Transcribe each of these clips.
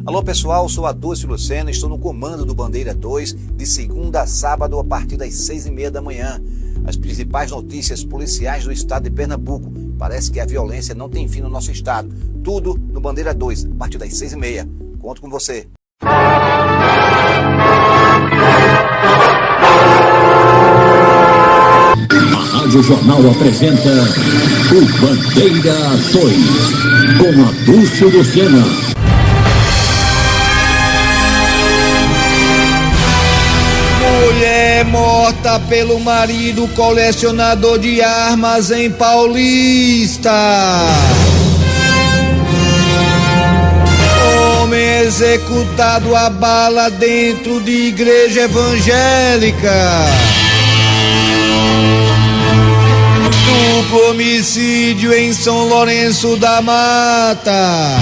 Alô pessoal, sou Adúcio Lucena, estou no comando do Bandeira 2 de segunda a sábado a partir das 6h30 da manhã. As principais notícias policiais do estado de Pernambuco. Parece que a violência não tem fim no nosso estado. Tudo no Bandeira 2, a partir das 6h30. Conto com você. A Rádio Jornal apresenta o Bandeira 2, com Adúcio Lucena. Mulher morta pelo marido colecionador de armas em Paulista. Homem executado a bala dentro de igreja evangélica. Duplo homicídio em São Lourenço da Mata.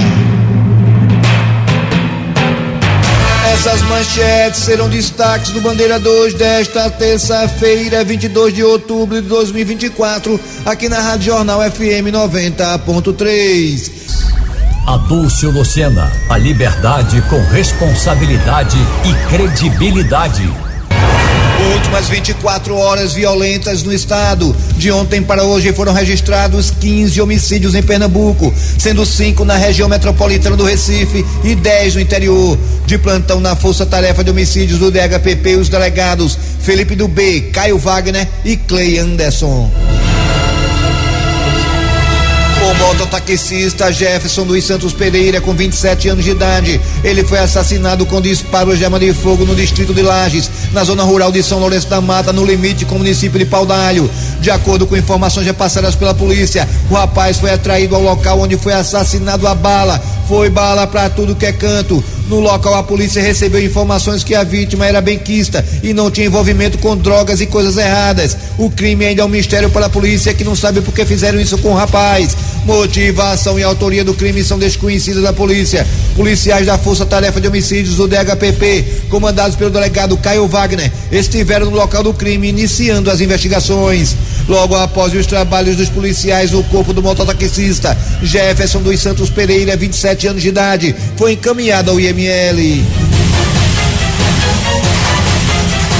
Essas manchetes serão destaques do Bandeira 2 desta terça-feira, 22 de outubro de 2024, aqui na Rádio Jornal FM 90.3. Adúcio Lucena, a liberdade com responsabilidade e credibilidade. Últimas 24 horas violentas no estado. De ontem para hoje foram registrados 15 homicídios em Pernambuco, sendo 5 na região metropolitana do Recife e 10 no interior. De plantão na Força Tarefa de Homicídios do DHPP, os delegados Felipe do B, Caio Wagner e Clay Anderson. O mototaxista Jefferson dos Santos Pereira, com 27 anos de idade, ele foi assassinado com disparos de arma de fogo no distrito de Lages, na zona rural de São Lourenço da Mata, no limite com o município de Pau d'Alho. De acordo com informações repassadas pela polícia, o rapaz foi atraído ao local onde foi assassinado a bala. Foi bala pra tudo que é canto. No local, a polícia recebeu informações que a vítima era benquista e não tinha envolvimento com drogas e coisas erradas. O crime ainda é um mistério para a polícia, que não sabe por que fizeram isso com o rapaz. Motivação e autoria do crime são desconhecidas da polícia. Policiais da Força Tarefa de Homicídios do DHPP, comandados pelo delegado Caio Wagner, estiveram no local do crime, iniciando as investigações. Logo após os trabalhos dos policiais, o corpo do mototaxista Jefferson dos Santos Pereira, 27 anos de idade, foi encaminhado ao IML.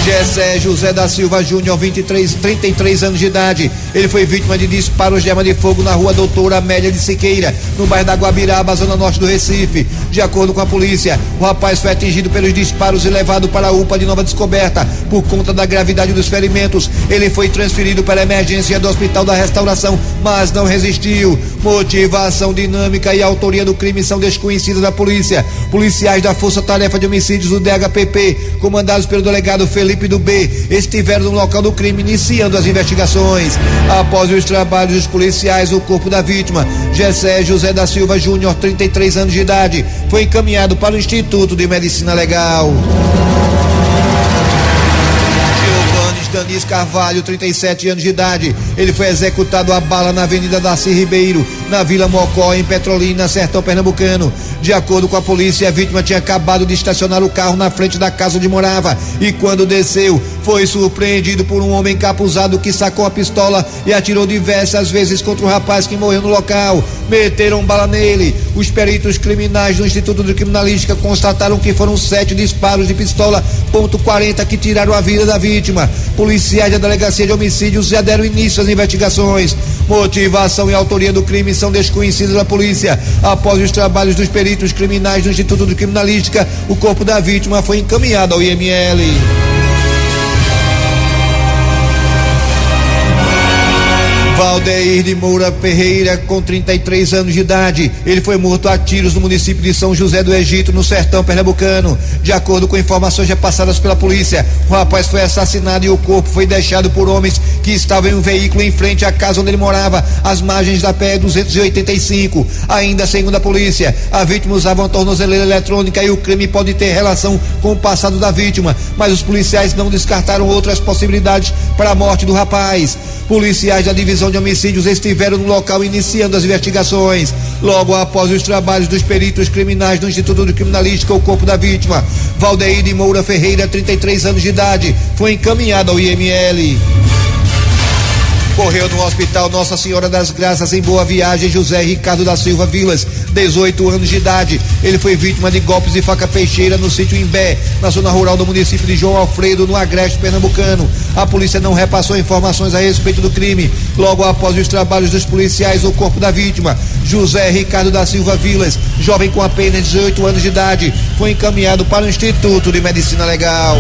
Gessé José da Silva Júnior, 33 anos de idade. Ele foi vítima de disparos de arma de fogo na rua Doutora Amélia de Siqueira, no bairro da Guabiraba, zona norte do Recife. De acordo com a polícia, o rapaz foi atingido pelos disparos e levado para a UPA de Nova Descoberta. Por conta da gravidade dos ferimentos, ele foi transferido para a emergência do Hospital da Restauração, mas não resistiu. Motivação, dinâmica e autoria do crime são desconhecidas da polícia. Policiais da Força Tarefa de Homicídios do DHPP, comandados pelo delegado Felipe do B, estiveram no local do crime, iniciando as investigações. Após os trabalhos dos policiais, o corpo da vítima, Gessé José da Silva Júnior, 33 anos de idade, foi encaminhado para o Instituto de Medicina Legal. Danis Carvalho, 37 anos de idade. Ele foi executado a bala na Avenida Darcy Ribeiro, na Vila Mocó, em Petrolina, sertão pernambucano. De acordo com a polícia, a vítima tinha acabado de estacionar o carro na frente da casa onde morava e, quando desceu, foi surpreendido por um homem encapuzado que sacou a pistola e atirou diversas vezes contra o rapaz, que morreu no local. Meteram bala nele. Os peritos criminais do Instituto de Criminalística constataram que foram 7 disparos de pistola .40 que tiraram a vida da vítima. Policiais da Delegacia de Homicídios já deram início às investigações. Motivação e autoria do crime são desconhecidas da polícia. Após os trabalhos dos peritos criminais do Instituto de Criminalística, o corpo da vítima foi encaminhado ao IML. Valdeir de Moura Ferreira, com 33 anos de idade. Ele foi morto a tiros no município de São José do Egito, no sertão pernambucano. De acordo com informações repassadas pela polícia, o rapaz foi assassinado e o corpo foi deixado por homens que estavam em um veículo em frente à casa onde ele morava, às margens da PE 285. Ainda segundo a polícia, a vítima usava uma tornozeleira eletrônica e o crime pode ter relação com o passado da vítima, mas os policiais não descartaram outras possibilidades para a morte do rapaz. Policiais da Divisão de Homicídios estiveram no local iniciando as investigações. Logo após os trabalhos dos peritos criminais do Instituto de Criminalística, o corpo da vítima, Valdeir de Moura Ferreira, 33 anos de idade, foi encaminhado ao IML. Correu no Hospital Nossa Senhora das Graças, em Boa Viagem, José Ricardo da Silva Vilas, 18 anos de idade. Ele foi vítima de golpes de faca peixeira no sítio Imbé, na zona rural do município de João Alfredo, no Agreste Pernambucano. A polícia não repassou informações a respeito do crime. Logo após os trabalhos dos policiais, o corpo da vítima, José Ricardo da Silva Vilas, jovem com apenas 18 anos de idade, foi encaminhado para o Instituto de Medicina Legal.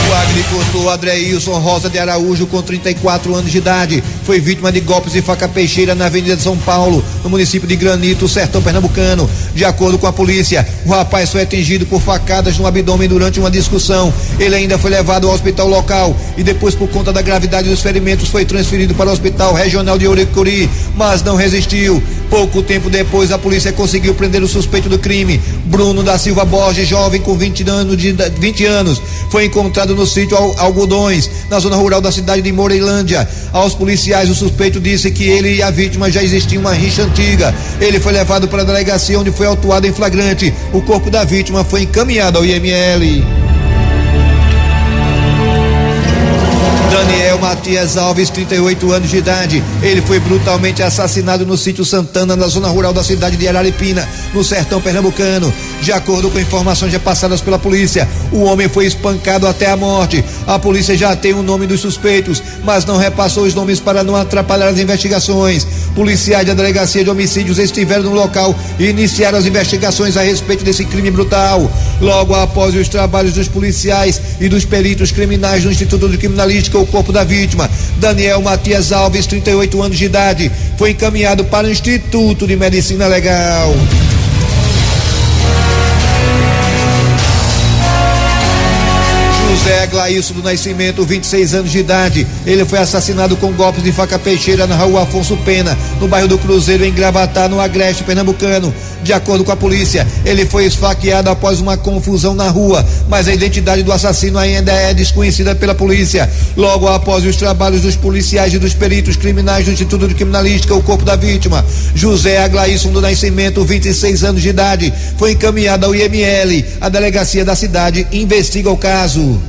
O agricultor Adreilson Rosa de Araújo, com 34 anos de idade, foi vítima de golpes de faca peixeira na Avenida de São Paulo, no município de Granito, sertão pernambucano. De acordo com a polícia, o rapaz foi atingido por facadas no abdômen durante uma discussão. Ele ainda foi levado ao hospital local e depois, por conta da gravidade dos ferimentos, foi transferido para o Hospital Regional de Oricuri, mas não resistiu. Pouco tempo depois, a polícia conseguiu prender o suspeito do crime, Bruno da Silva Borges, jovem com 20 anos, foi encontrado no sítio Algodões, na zona rural da cidade de Moreilândia. Aos policiais, o suspeito disse que ele e a vítima já existia uma rixa antiga. Ele foi levado para a delegacia, onde foi autuado em flagrante. O corpo da vítima foi encaminhado ao IML. Daniel Matias Alves, 38 anos de idade. Ele foi brutalmente assassinado no sítio Santana, na zona rural da cidade de Araripina, no sertão pernambucano. De acordo com informações repassadas pela polícia, o homem foi espancado até a morte. A polícia já tem o nome dos suspeitos, mas não repassou os nomes para não atrapalhar as investigações. Policiais da Delegacia de Homicídios estiveram no local e iniciaram as investigações a respeito desse crime brutal. Logo após os trabalhos dos policiais e dos peritos criminais do Instituto de Criminalística, o corpo da vítima, Daniel Matias Alves, 38 anos de idade, foi encaminhado para o Instituto de Medicina Legal. José Glailson do Nascimento, 26 anos de idade. Ele foi assassinado com golpes de faca peixeira na rua Afonso Pena, no bairro do Cruzeiro, em Gravatá, no Agreste Pernambucano. De acordo com a polícia, ele foi esfaqueado após uma confusão na rua, mas a identidade do assassino ainda é desconhecida pela polícia. Logo após os trabalhos dos policiais e dos peritos criminais do Instituto de Criminalística, o corpo da vítima, José Glailson do Nascimento, 26 anos de idade, foi encaminhado ao IML. A delegacia da cidade investiga o caso.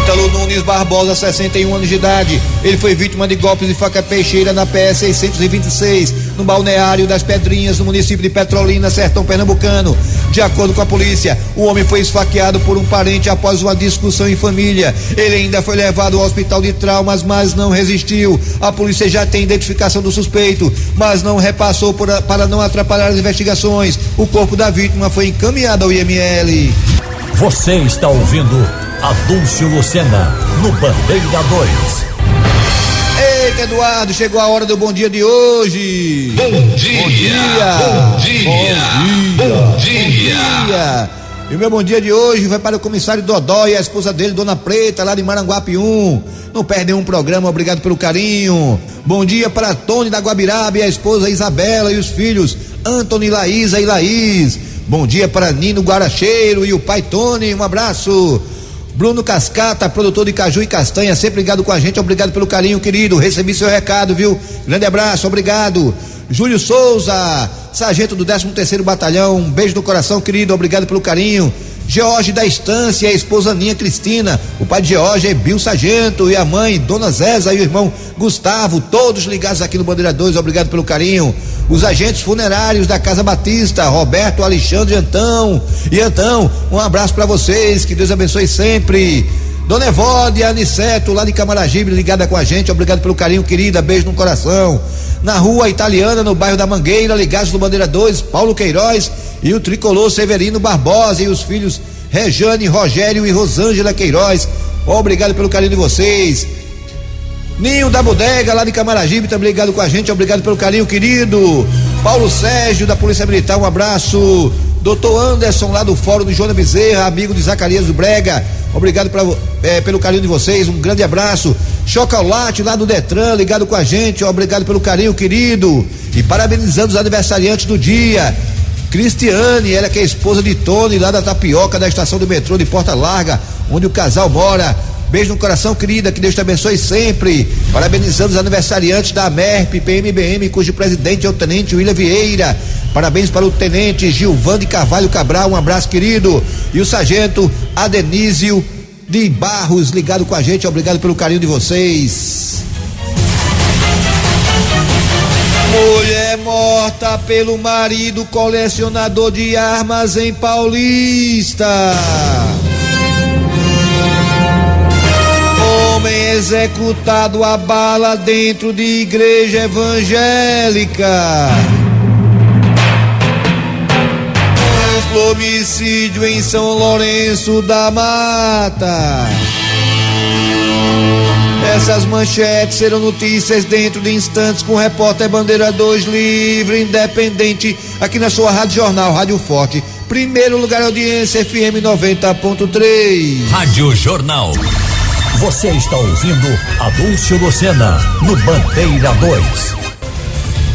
Ítalo Nunes Barbosa, 61 anos de idade. Ele foi vítima de golpes de faca peixeira na PS 626, no balneário das Pedrinhas, no município de Petrolina, sertão pernambucano. De acordo com a polícia, o homem foi esfaqueado por um parente após uma discussão em família. Ele ainda foi levado ao hospital de traumas, mas não resistiu. A polícia já tem identificação do suspeito, mas não repassou para não atrapalhar as investigações. O corpo da vítima foi encaminhado ao IML. Você está ouvindo Adúlcio Lucena, no Bandeira 2. Eita, Eduardo, chegou a hora do bom dia de hoje. Bom dia. E o meu bom dia de hoje vai para o comissário Dodó e a esposa dele, Dona Preta, lá de Maranguape 1. Não perde um programa, obrigado pelo carinho. Bom dia para Tony da Guabiraba e a esposa Isabela e os filhos Antony, Laísa e Laís. Bom dia para Nino Guaracheiro e o pai Tony, um abraço. Bruno Cascata, produtor de caju e castanha, sempre ligado com a gente, obrigado pelo carinho, querido, recebi seu recado, viu? Grande abraço, obrigado. Júlio Souza, sargento do 13º Batalhão, um beijo no coração, querido, obrigado pelo carinho. George da Estância, a esposa Aninha Cristina, o pai de George é Bill Sargento e a mãe Dona Zéza e o irmão Gustavo, todos ligados aqui no Bandeira 2, obrigado pelo carinho. Os agentes funerários da Casa Batista, Roberto, Alexandre e Antão, um abraço para vocês, que Deus abençoe sempre. Dona Evódia Aniceto, lá de Camaragibe, ligada com a gente, obrigado pelo carinho, querida, beijo no coração. Na Rua Italiana, no bairro da Mangueira, ligados do Bandeira 2, Paulo Queiroz e o tricolor Severino Barbosa e os filhos Rejane, Rogério e Rosângela Queiroz, obrigado pelo carinho de vocês. Ninho da Bodega, lá de Camaragibe, também ligado com a gente, obrigado pelo carinho, querido. Paulo Sérgio, da Polícia Militar, um abraço. Doutor Anderson, lá do Fórum de Joana Bezerra, amigo de Zacarias do Brega, obrigado pelo carinho de vocês, um grande abraço. Chocolate, lá do Detran, ligado com a gente, obrigado pelo carinho, querido. E parabenizando os aniversariantes do dia. Cristiane, ela que é esposa de Tony, lá da Tapioca, da estação do metrô de Porta Larga, onde o casal mora. Beijo no coração, querida, que Deus te abençoe sempre. Parabenizando os aniversariantes da MERP, PMBM, cujo presidente é o tenente William Vieira. Parabéns para o tenente Gilvan de Carvalho Cabral, um abraço, querido. E o sargento Adenísio de Barros, ligado com a gente. Obrigado pelo carinho de vocês. Mulher morta pelo marido colecionador de armas em Paulista. Homem executado a bala dentro de igreja evangélica. Duplo homicídio em São Lourenço da Mata. Essas manchetes serão notícias dentro de instantes com o repórter Bandeira 2 livre, independente, aqui na sua Rádio Jornal, Rádio Forte. Primeiro lugar, audiência FM 90.3. Rádio Jornal. Você está ouvindo Adúlcio Lucena no Bandeira 2.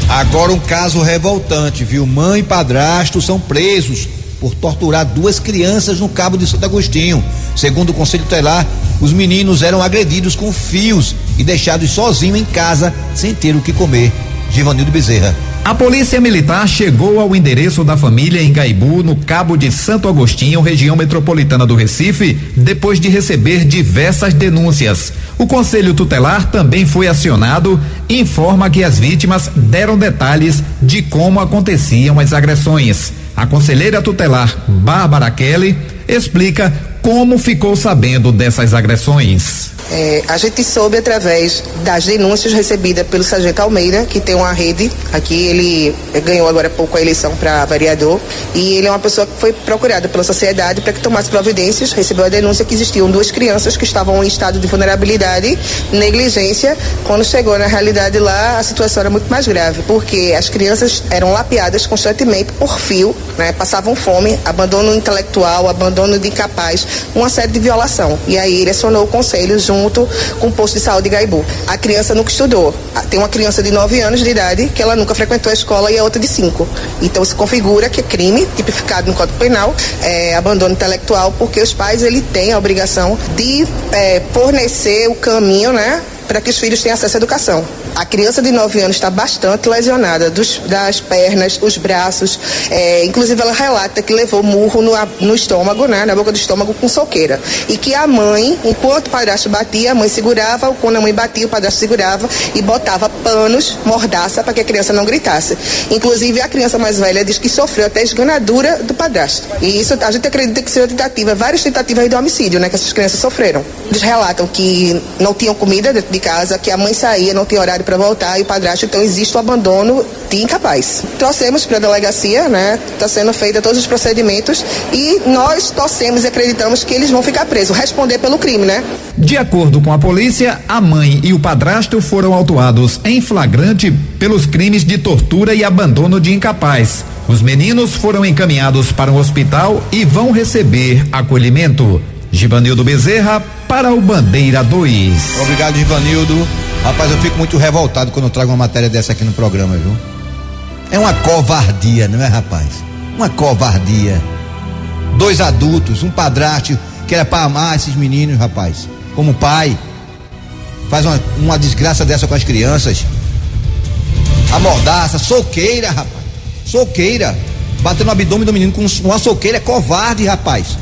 Agora um caso revoltante, viu? Mãe e padrasto são presos por torturar 2 crianças no Cabo de Santo Agostinho. Segundo o Conselho Tutelar, os meninos eram agredidos com fios e deixados sozinhos em casa sem ter o que comer. Givanildo Bezerra. A polícia militar chegou ao endereço da família em Gaibu, no Cabo de Santo Agostinho, região metropolitana do Recife, depois de receber diversas denúncias. O Conselho Tutelar também foi acionado e informa que as vítimas deram detalhes de como aconteciam as agressões. A conselheira tutelar Bárbara Kelly explica como ficou sabendo dessas agressões. A gente soube através das denúncias recebidas pelo Sargento Almeida, que tem uma rede aqui. Ele ganhou agora há pouco a eleição para vereador e ele é uma pessoa que foi procurada pela sociedade para que tomasse providências. Recebeu a denúncia que existiam 2 crianças que estavam em estado de vulnerabilidade, negligência. Quando chegou na realidade lá, a situação era muito mais grave, porque as crianças eram lapiadas constantemente por fio, né? Passavam fome, abandono intelectual, abandono de incapaz, uma série de violação. E aí ele acionou o conselho junto com o posto de saúde de Gaibu. A criança nunca estudou. Tem uma criança de 9 anos de idade que ela nunca frequentou a escola e a outra de 5. Então se configura que é crime tipificado no Código Penal, abandono intelectual, porque os pais ele têm a obrigação de fornecer o caminho, né, para que os filhos tenham acesso à educação. A criança de 9 anos está bastante lesionada das pernas, os braços, inclusive ela relata que levou murro no estômago, né, na boca do estômago com soqueira, e que a mãe, enquanto o padrasto batia, a mãe segurava, quando a mãe batia, o padrasto segurava e botava panos, mordaça, para que a criança não gritasse. Inclusive a criança mais velha diz que sofreu até esganadura do padrasto, e isso a gente acredita que seja tentativa, várias tentativas de homicídio, né, que essas crianças sofreram. Eles relatam que não tinham comida dentro de casa, que a mãe saía, não tinha horário para voltar, e o padrasto, então existe o abandono de incapaz. Trouxemos para a delegacia, né? Está sendo feito todos os procedimentos e nós torcemos e acreditamos que eles vão ficar presos, responder pelo crime, né? De acordo com a polícia, a mãe e o padrasto foram autuados em flagrante pelos crimes de tortura e abandono de incapaz. Os meninos foram encaminhados para um hospital e vão receber acolhimento. Givanildo Bezerra para o Bandeira 2. Obrigado, Givanildo. Rapaz, eu fico muito revoltado quando eu trago uma matéria dessa aqui no programa, viu? É uma covardia, não é, rapaz? Uma covardia. 2 adultos, um padrasto que era para amar esses meninos, rapaz, como pai, faz uma desgraça dessa com as crianças. A mordaça, soqueira, rapaz, soqueira, batendo no abdômen do menino com uma soqueira, é covarde, rapaz.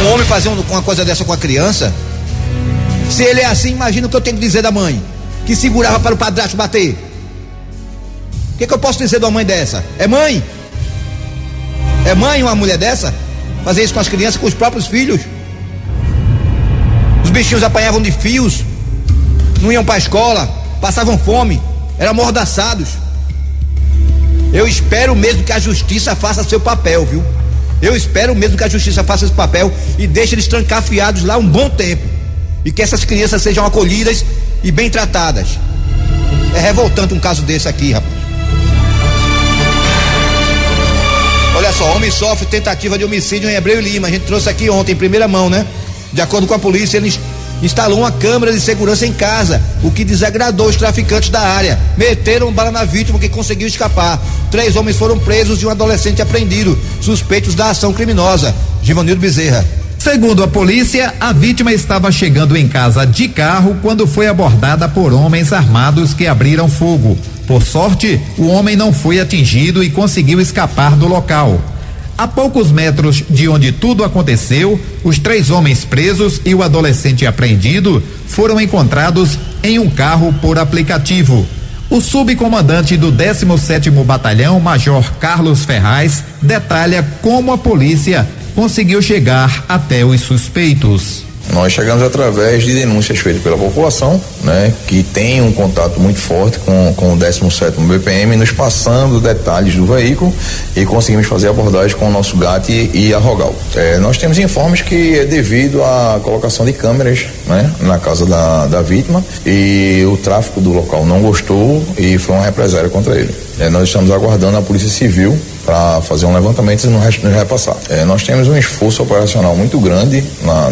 Um homem fazer uma coisa dessa com a criança, se ele é assim, imagina o que eu tenho que dizer da mãe, que segurava para o padrasto bater. O que eu posso dizer de uma mãe dessa? É mãe? É mãe uma mulher dessa? Fazer isso com as crianças, com os próprios filhos? Os bichinhos apanhavam de fios, não iam para a escola, passavam fome, eram amordaçados. Eu espero mesmo que a justiça faça seu papel, viu? Eu espero mesmo que a justiça faça esse papel e deixe eles trancafiados lá um bom tempo. E que essas crianças sejam acolhidas e bem tratadas. É revoltante um caso desse aqui, rapaz. Olha só, homem sofre tentativa de homicídio em Hebreu Lima. A gente trouxe aqui ontem, em primeira mão, né? De acordo com a polícia, ele instalou uma câmera de segurança em casa, o que desagradou os traficantes da área. Meteram bala na vítima, que conseguiu escapar. 3 homens foram presos e um adolescente apreendido, suspeitos da ação criminosa. Givanildo Bezerra. Segundo a polícia, a vítima estava chegando em casa de carro quando foi abordada por homens armados que abriram fogo. Por sorte, o homem não foi atingido e conseguiu escapar do local. A poucos metros de onde tudo aconteceu, os 3 homens presos e o adolescente apreendido foram encontrados em um carro por aplicativo. O subcomandante do 17º Batalhão, Major Carlos Ferraz, detalha como a polícia conseguiu chegar até os suspeitos. Nós chegamos através de denúncias feitas pela população, né, que tem um contato muito forte com o 17º BPM, nos passando detalhes do veículo, e conseguimos fazer a abordagem com o nosso GAT e a Rogal. Nós temos informes que é devido à colocação de câmeras, né, na casa da vítima, e o tráfico do local não gostou e foi uma represália contra ele. Nós estamos aguardando a Polícia Civil para fazer um levantamento e nos repassar. Nós temos um esforço operacional muito grande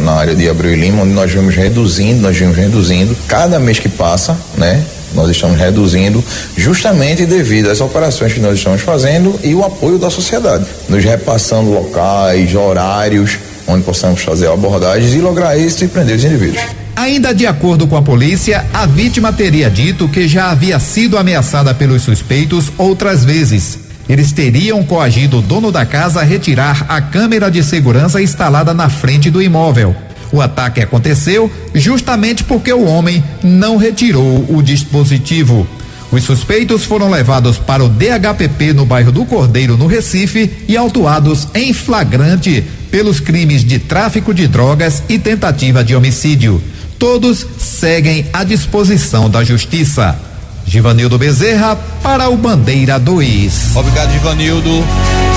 na área de Abreu e Lima, onde nós vimos reduzindo cada mês que passa, né? Nós estamos reduzindo justamente devido às operações que nós estamos fazendo e o apoio da sociedade, nos repassando locais, horários, onde possamos fazer abordagens e lograr êxito e prender os indivíduos. Ainda de acordo com a polícia, a vítima teria dito que já havia sido ameaçada pelos suspeitos outras vezes. Eles teriam coagido o dono da casa a retirar a câmera de segurança instalada na frente do imóvel. O ataque aconteceu justamente porque o homem não retirou o dispositivo. Os suspeitos foram levados para o DHPP no bairro do Cordeiro, no Recife, e autuados em flagrante pelos crimes de tráfico de drogas e tentativa de homicídio. Todos seguem à disposição da Justiça. Givanildo Bezerra para o Bandeira 2. Obrigado, Givanildo.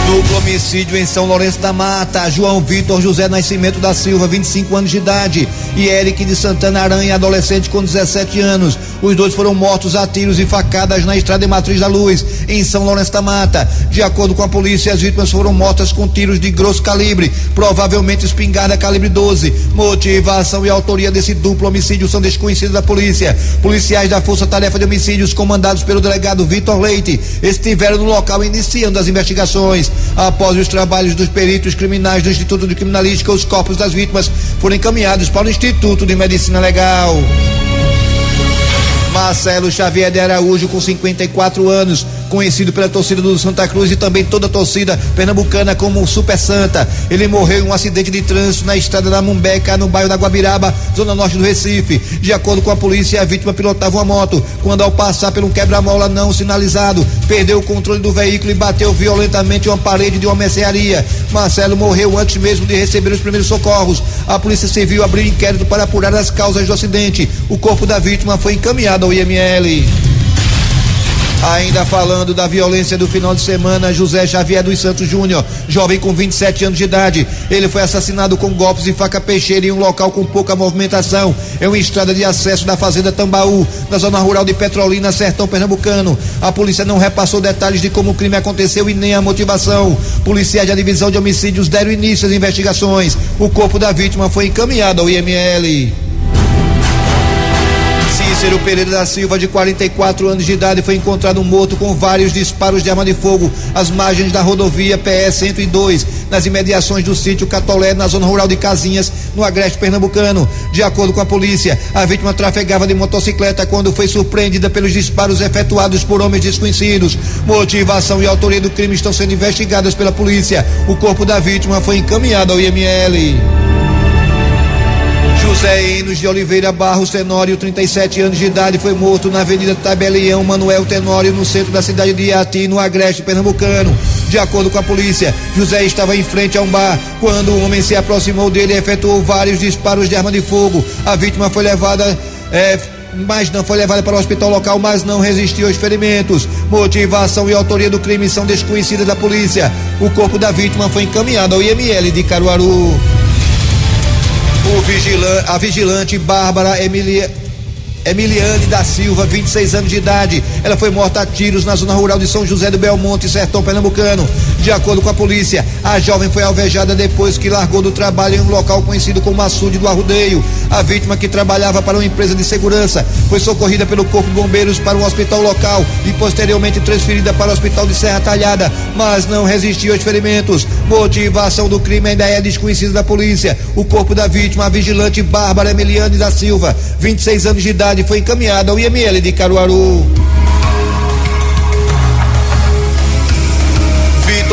Duplo homicídio em São Lourenço da Mata. João Vitor José Nascimento da Silva, 25 anos de idade, e Eric de Santana Aranha, adolescente com 17 anos. Os dois foram mortos a tiros e facadas na estrada de Matriz da Luz, em São Lourenço da Mata. De acordo com a polícia, as vítimas foram mortas com tiros de grosso calibre, provavelmente espingarda calibre 12. Motivação e autoria desse duplo homicídio são desconhecidos da polícia. Policiais da Força Tarefa de Homicídios, comandados pelo delegado Vitor Leite, estiveram no local iniciando as investigações. Após os trabalhos dos peritos criminais do Instituto de Criminalística, os corpos das vítimas foram encaminhados para o Instituto de Medicina Legal. Marcelo Xavier de Araújo, com 54 anos, conhecido pela torcida do Santa Cruz e também toda a torcida pernambucana como Super Santa. Ele morreu em um acidente de trânsito na estrada da Mumbeca, no bairro da Guabiraba, zona norte do Recife. De acordo com a polícia, a vítima pilotava uma moto quando, ao passar por um quebra-mola não sinalizado, perdeu o controle do veículo e bateu violentamente uma parede de uma mercearia. Marcelo morreu antes mesmo de receber os primeiros socorros. A Polícia Civil abriu inquérito para apurar as causas do acidente. O corpo da vítima foi encaminhado ao IML. Ainda falando da violência do final de semana, José Xavier dos Santos Júnior, jovem com 27 anos de idade, ele foi assassinado com golpes de faca peixeira em um local com pouca movimentação, em uma estrada de acesso da fazenda Tambaú, na zona rural de Petrolina, sertão pernambucano. A polícia não repassou detalhes de como o crime aconteceu e nem a motivação. Policiais da divisão de homicídios deram início às investigações. O corpo da vítima foi encaminhado ao IML. Cícero Pereira da Silva, de 44 anos de idade, foi encontrado morto com vários disparos de arma de fogo às margens da rodovia PS 102, nas imediações do sítio Catolé, na zona rural de Casinhas, no agreste pernambucano. De acordo com a polícia, a vítima trafegava de motocicleta quando foi surpreendida pelos disparos efetuados por homens desconhecidos. Motivação e autoria do crime estão sendo investigadas pela polícia. O corpo da vítima foi encaminhado ao IML. José Enos de Oliveira Barros Tenório, 37 anos de idade, foi morto na Avenida Tabelião Manuel Tenório, no centro da cidade de Iati, no agreste pernambucano. De acordo com a polícia, José estava em frente a um bar quando um homem se aproximou dele e efetuou vários disparos de arma de fogo. A vítima foi levada para o hospital local, mas não resistiu aos ferimentos. Motivação e autoria do crime são desconhecidas da polícia. O corpo da vítima foi encaminhado ao IML de Caruaru. A vigilante Bárbara Emiliane da Silva, 26 anos de idade, ela foi morta a tiros na zona rural de São José do Belmonte, sertão pernambucano. De acordo com a polícia, a jovem foi alvejada depois que largou do trabalho em um local conhecido como Açude do Arrudeio. A vítima, que trabalhava para uma empresa de segurança, foi socorrida pelo Corpo de Bombeiros para um hospital local e posteriormente transferida para o hospital de Serra Talhada, mas não resistiu aos ferimentos. Motivação do crime ainda é desconhecida da polícia. O corpo da vítima, a vigilante Bárbara Emiliane da Silva, 26 anos de idade, foi encaminhado ao IML de Caruaru.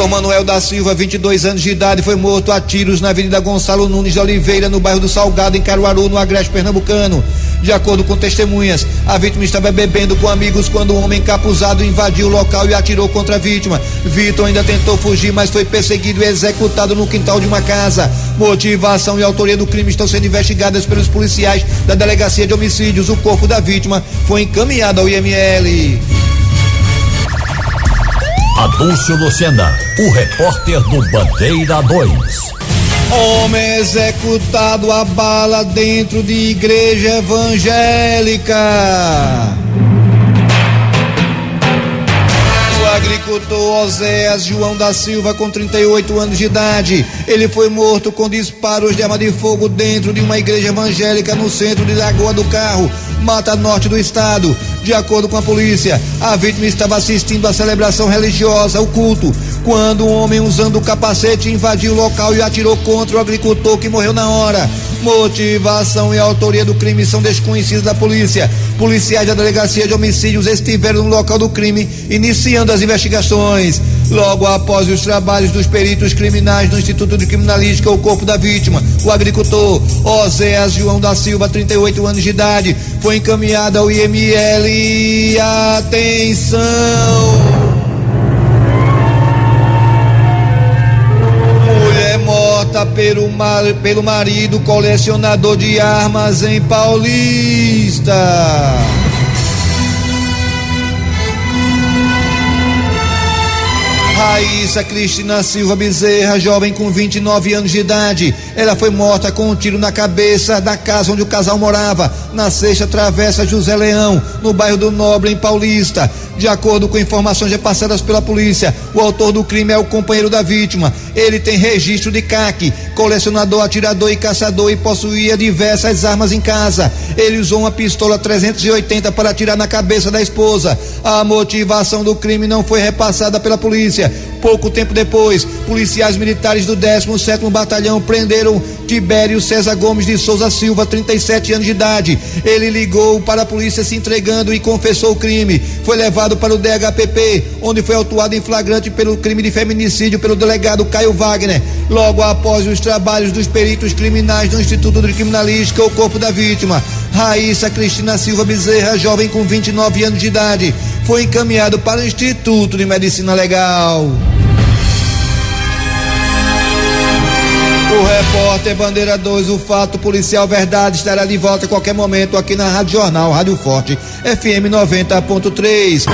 Vitor Manuel da Silva, 22 anos de idade, foi morto a tiros na Avenida Gonçalo Nunes de Oliveira, no bairro do Salgado, em Caruaru, no Agreste Pernambucano. De acordo com testemunhas, a vítima estava bebendo com amigos quando um homem encapuzado invadiu o local e atirou contra a vítima. Vitor ainda tentou fugir, mas foi perseguido e executado no quintal de uma casa. Motivação e autoria do crime estão sendo investigadas pelos policiais da Delegacia de Homicídios. O corpo da vítima foi encaminhado ao IML. Adúlcio Lucena, o repórter do Bandeira 2. Homem executado a bala dentro de igreja evangélica. O agricultor Oséias João da Silva, com 38 anos de idade, ele foi morto com disparos de arma de fogo dentro de uma igreja evangélica no centro de Lagoa do Carro, Mata Norte do estado. De acordo com a polícia, a vítima estava assistindo à celebração religiosa, o culto, quando um homem usando o capacete invadiu o local e atirou contra o agricultor, que morreu na hora. Motivação e autoria do crime são desconhecidos da polícia. Policiais da Delegacia de Homicídios estiveram no local do crime, iniciando as investigações. Logo após os trabalhos dos peritos criminais do Instituto de Criminalística, o corpo da vítima, o agricultor Oséias João da Silva, 38 anos de idade, foi encaminhado ao IML. Atenção! Mulher morta pelo marido colecionador de armas em Paulista. Raíssa Cristina Silva Bezerra, jovem com 29 anos de idade, ela foi morta com um tiro na cabeça da casa onde o casal morava, na Sexta Travessa José Leão, no bairro do Nobre, em Paulista. De acordo com informações repassadas pela polícia, o autor do crime é o companheiro da vítima. Ele tem registro de CAC, colecionador, atirador e caçador, e possuía diversas armas em casa. Ele usou uma pistola 380 para atirar na cabeça da esposa. A motivação do crime não foi repassada pela polícia. Pouco tempo depois, policiais militares do 17º Batalhão prenderam Tibério César Gomes de Souza Silva, 37 anos de idade. Ele ligou para a polícia se entregando e confessou o crime. Foi levado para o DHPP, onde foi autuado em flagrante pelo crime de feminicídio pelo delegado Caio Wagner. Logo após os trabalhos dos peritos criminais do Instituto de Criminalística, o corpo da vítima, Raíssa Cristina Silva Bezerra, jovem com 29 anos de idade, foi encaminhado para o Instituto de Medicina Legal. O repórter Bandeira 2, o fato policial verdade, estará de volta a qualquer momento aqui na Rádio Jornal, Rádio Forte, FM 90.3.